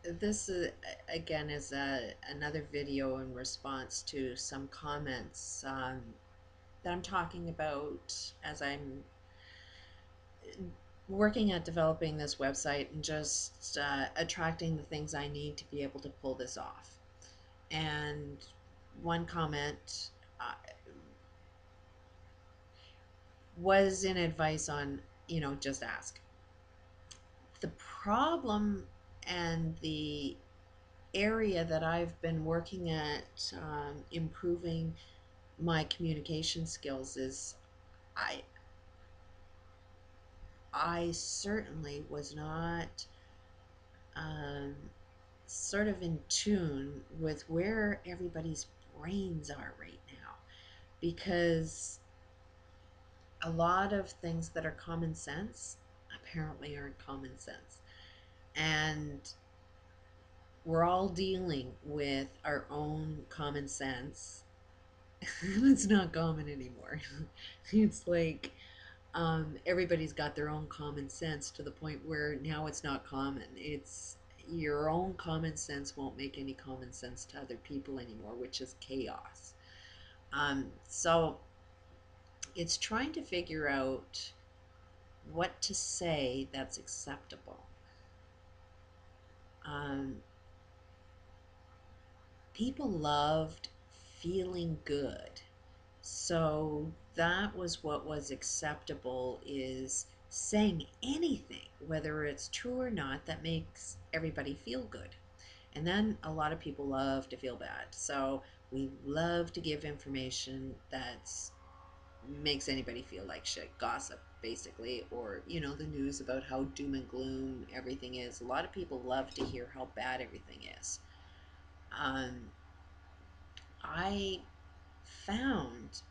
This is, again, is another video in response to some comments that I'm talking about as I'm working at developing this website and just attracting the things I need to be able to pull this off. And one comment uh, was an advice on, just ask. The problem and the area that I've been working at improving my communication skills is I I certainly was not um, sort of in tune with where everybody's brains are right now, because a lot of things that are common sense apparently aren't common sense, and we're all dealing with our own common sense. It's not common anymore. It's like everybody's got their own common sense to the point where now it's not common. It's your own common sense won't make any common sense to other people anymore, which is chaos. So it's trying to figure out what to say that's acceptable. Um, People loved feeling good. So that was what was acceptable, is saying anything, whether it's true or not, that makes everybody feel good. And then a lot of people love to feel bad. So we love to give information that makes anybody feel like shit, gossip basically, or the news about how doom and gloom everything is. A lot of people love to hear how bad everything is. Um, I found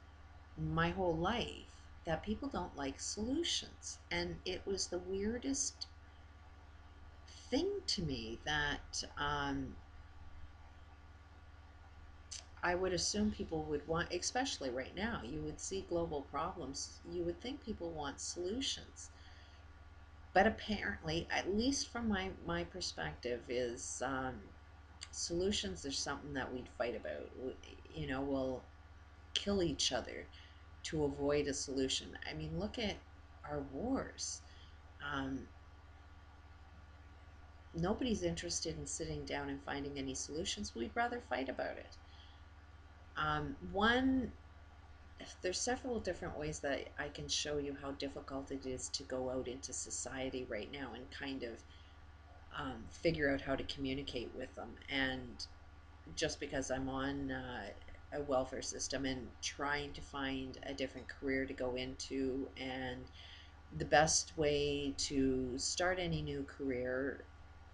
my whole life that people don't like solutions. And it was the weirdest thing to me that I would assume people would want, especially right now, you would see global problems. You would think people want solutions. But apparently, at least from my perspective, is solutions are something that we'd fight about. We'll kill each other to avoid a solution. I mean, look at our wars. Um, Nobody's interested in sitting down and finding any solutions. We'd rather fight about it. One, there's several different ways that I can show you how difficult it is to go out into society right now and kind of figure out how to communicate with them. And just because I'm on a welfare system and trying to find a different career to go into, and the best way to start any new career,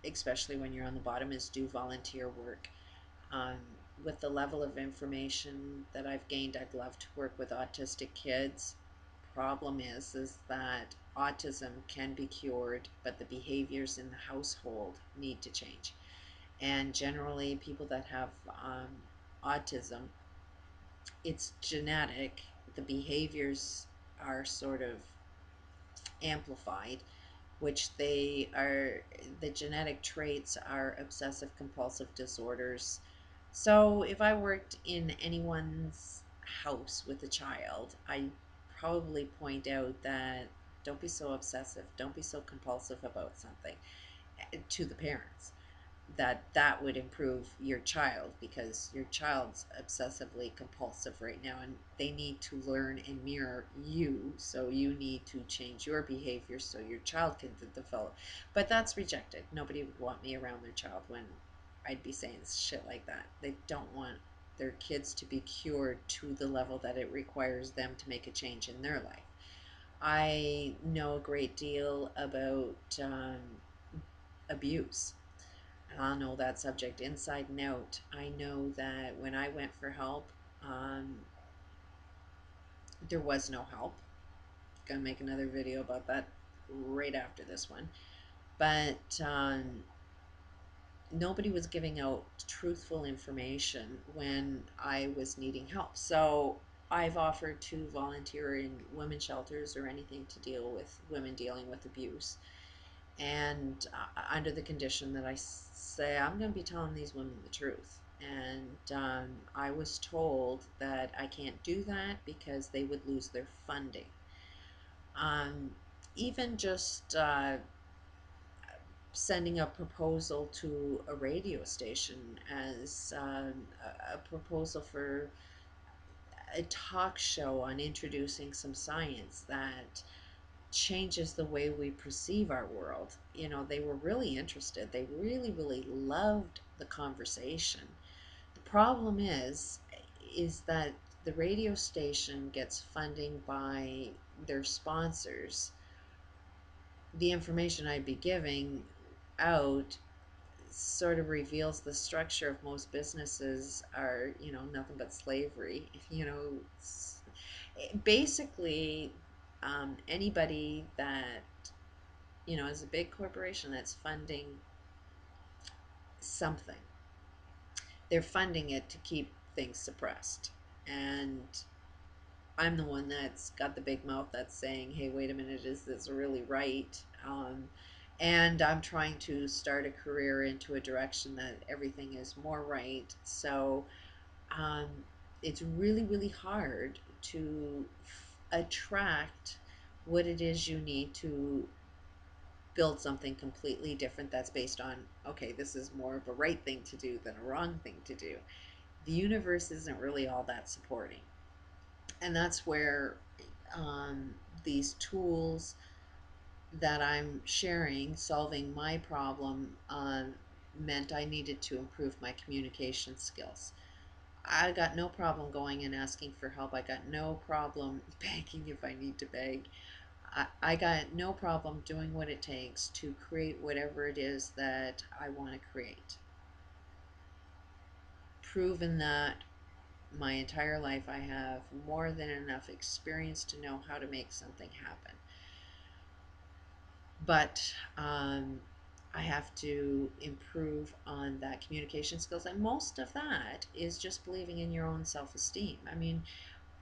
especially when you're on the bottom, is do volunteer work. Um, with the level of information that I've gained, I'd love to work with autistic kids. Problem is that autism can be cured, but the behaviors in the household need to change. And generally, people that have autism, it's genetic. The behaviors are sort of amplified, which the genetic traits are obsessive compulsive disorders. So if I worked in anyone's house with a child, I probably point out that don't be so obsessive, don't be so compulsive about something, to the parents. That would improve your child, because your child's obsessively compulsive right now, and they need to learn and mirror you, so you need to change your behavior so your child can develop. But that's rejected. Nobody would want me around their child when I'd be saying shit like that. They don't want their kids to be cured to the level that it requires them to make a change in their life. I know a great deal about abuse. I know that subject inside and out. I know that when I went for help, um, there was no help. Gonna make another video about that right after this one. But nobody was giving out truthful information when I was needing help. So I've offered to volunteer in women's shelters or anything to deal with women dealing with abuse. and under the condition that I say I'm going to be telling these women the truth. And I was told that I can't do that because they would lose their funding. Um, Even just sending a proposal to a radio station as a proposal for a talk show on introducing some science that changes the way we perceive our world. You know, they were really interested. They really, really loved the conversation. The problem is that the radio station gets funding by their sponsors. The information I'd be giving out sort of reveals the structure of most businesses are, you know, nothing but slavery. You know, basically, anybody that, you know, is a big corporation that's funding something, they're funding it to keep things suppressed. And I'm the one that's got the big mouth that's saying, hey, wait a minute, is this really right? And I'm trying to start a career into a direction that everything is more right. So um, it's really, really hard to attract what it is you need to build something completely different that's based on, okay, this is more of a right thing to do than a wrong thing to do. The universe isn't really all that supporting. And that's where these tools that I'm sharing, solving my problem, meant I needed to improve my communication skills. I got no problem going and asking for help. I got no problem begging if I need to beg. I got no problem doing what it takes to create whatever it is that I want to create. Proven that my entire life I have more than enough experience to know how to make something happen. But I have to improve on that communication skills, and most of that is just believing in your own self-esteem. I mean,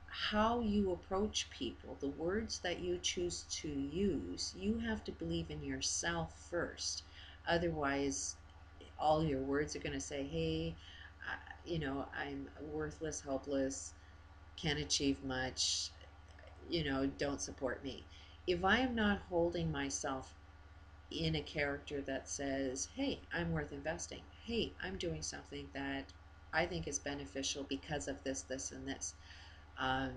how you approach people, the words that you choose to use, you have to believe in yourself first. Otherwise, all your words are going to say, hey, you know, I'm worthless, helpless, can't achieve much, you know, don't support me. If I am not holding myself in a character that says, hey, I'm worth investing, hey, I'm doing something that I think is beneficial because of this, this, and this. Um,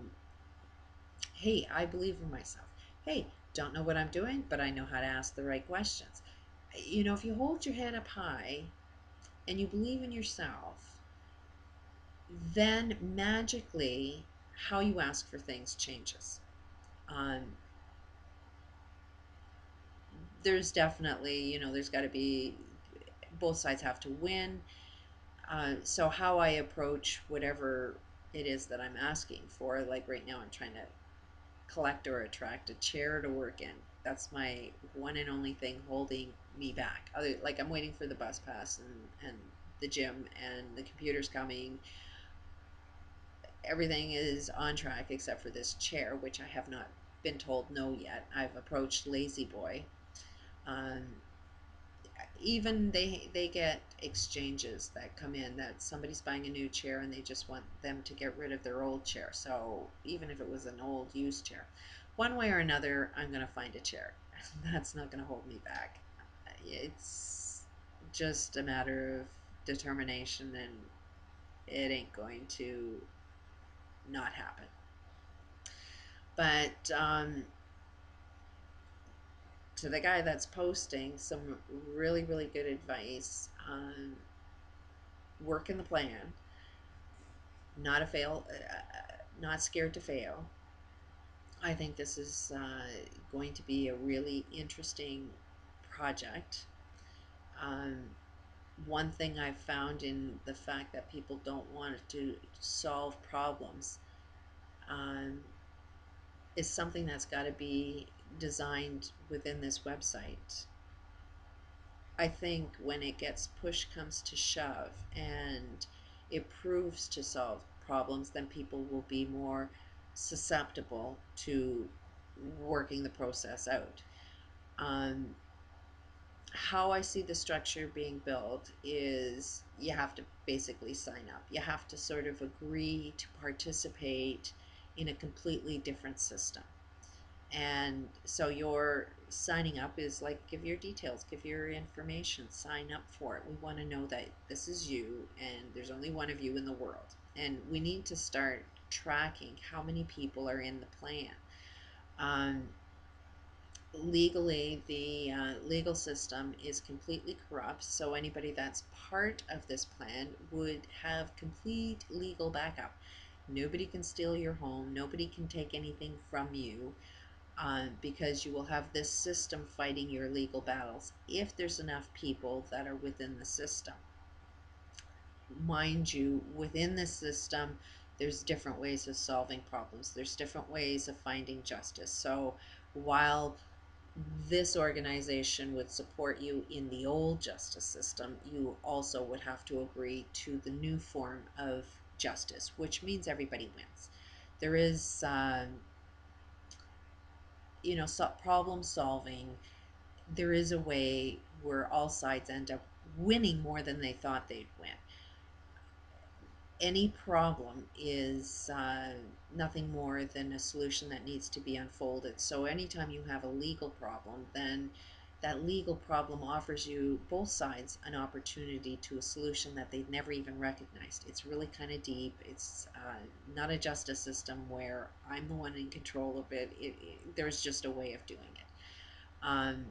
hey, I believe in myself. Hey, don't know what I'm doing, but I know how to ask the right questions. You know, if you hold your head up high and you believe in yourself, then magically how you ask for things changes. Um, there's definitely, you know, there's got to be, both sides have to win. So how I approach whatever it is that I'm asking for, like right now I'm trying to collect or attract a chair to work in. That's my one and only thing holding me back. Like I'm waiting for the bus pass and the gym and the computer's coming. Everything is on track except for this chair, which I have not been told no yet. I've approached Lazy Boy. Um, Even they get exchanges that come in that somebody's buying a new chair and they just want them to get rid of their old chair. So even if it was an old used chair, one way or another, I'm going to find a chair. That's not going to hold me back. It's just a matter of determination, and it ain't going to not happen. But to the guy that's posting some really, really good advice, work in the plan, not a fail, not scared to fail. I think this is going to be a really interesting project. Um, One thing I've found in the fact that people don't want to solve problems um, is something that's got to be designed within this website. I think when it gets push comes to shove and it proves to solve problems, then people will be more susceptible to working the process out. Um, how I see the structure being built is you have to basically sign up. You have to sort of agree to participate in a completely different system. And so your signing up is like, give your details, give your information, sign up for it. We want to know that this is you and there's only one of you in the world. And we need to start tracking how many people are in the plan. Um, Legally, the legal system is completely corrupt, so anybody that's part of this plan would have complete legal backup. Nobody can steal your home, nobody can take anything from you, because you will have this system fighting your legal battles if there's enough people that are within the system. Mind you, within the system, there's different ways of solving problems, there's different ways of finding justice. So while this organization would support you in the old justice system, you also would have to agree to the new form of justice, which means everybody wins. There is, problem solving. There is a way where all sides end up winning more than they thought they'd win. Any problem is nothing more than a solution that needs to be unfolded. So anytime you have a legal problem, then that legal problem offers you, both sides, an opportunity to a solution that they'd never even recognized. It's really kind of deep. It's not a justice system where I'm the one in control of it. There's just a way of doing it. Um,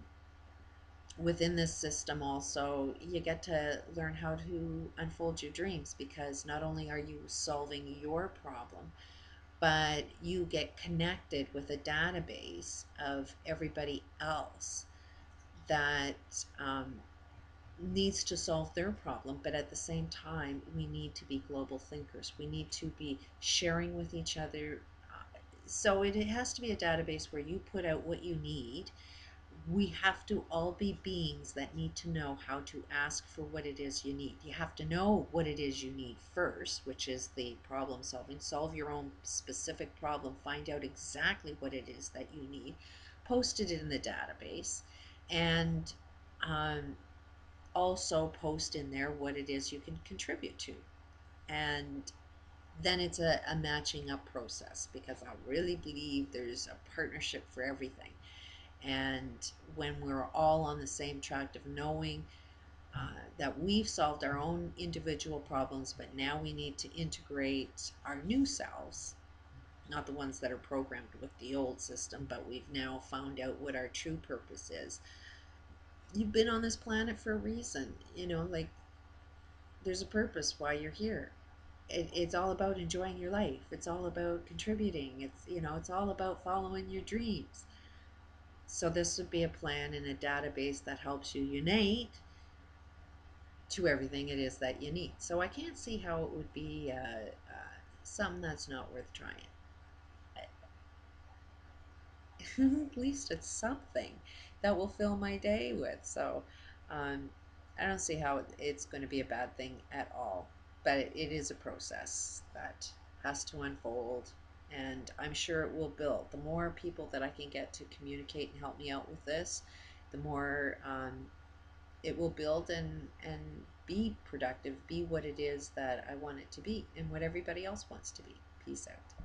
Within this system also, you get to learn how to unfold your dreams, because not only are you solving your problem, but you get connected with a database of everybody else that needs to solve their problem. But at the same time, we need to be global thinkers, we need to be sharing with each other. So it has to be a database where you put out what you need. We have to all be beings that need to know how to ask for what it is you need. You have to know what it is you need first, which is the problem solving. Solve your own specific problem, find out exactly what it is that you need, post it in the database, and also post in there what it is you can contribute to. And then it's a matching up process, because I really believe there's a partnership for everything. And when we're all on the same track of knowing that we've solved our own individual problems, but now we need to integrate our new selves, not the ones that are programmed with the old system, but we've now found out what our true purpose is. You've been on this planet for a reason, like, there's a purpose why you're here. It's all about enjoying your life. It's all about contributing. It's all about following your dreams. So this would be a plan and a database that helps you unite to everything it is that you need. So I can't see how it would be something that's not worth trying. At least it's something that will fill my day with. So um, I don't see how it's going to be a bad thing at all. But it is a process that has to unfold, and I'm sure it will build. The more people that I can get to communicate and help me out with this, the more it will build and be productive, be what it is that I want it to be, and what everybody else wants to be. Peace out.